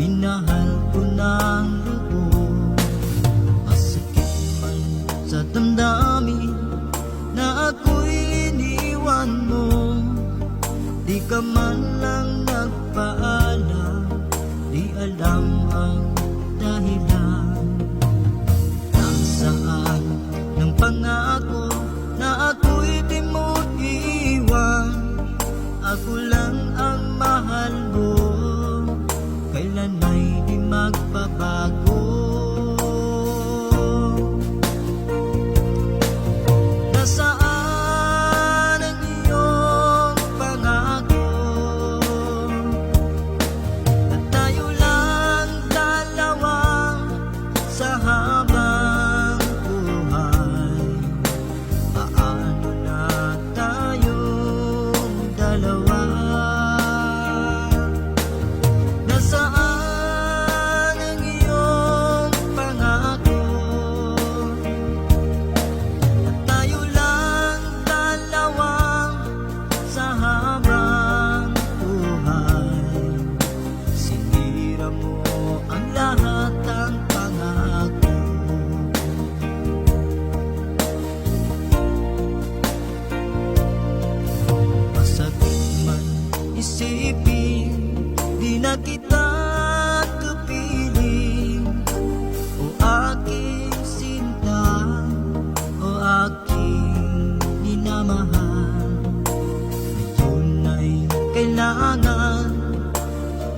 minahal ko ng lubos. Masakit man sa damdamin na ako'y iniwan mo, di ka man lang nagpaalam, di alam ang dahilan. Nasaan ng pangako na ako'y di mo iwan? Ako lang ang mahal mo, kailan ay di magbabago. Nasaan ang iyong pangako na tayo lang dalawa sa habang buhay? Paano na tayong dalawa? Nasaan ang iyong pangako na tayo lang dalawa sa habang buhay? Sinira mo ang lahat ng pangako. Masakit man isipin, di na kita kapiling. O aking sinta, o aking minamahal, ngayon ay kailangan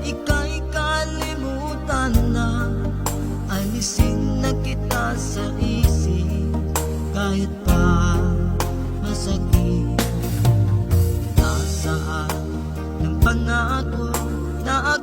ika'y kalimutan na. Alisin na kita sa isip kahit pa masakit. Nasaan ng pangako na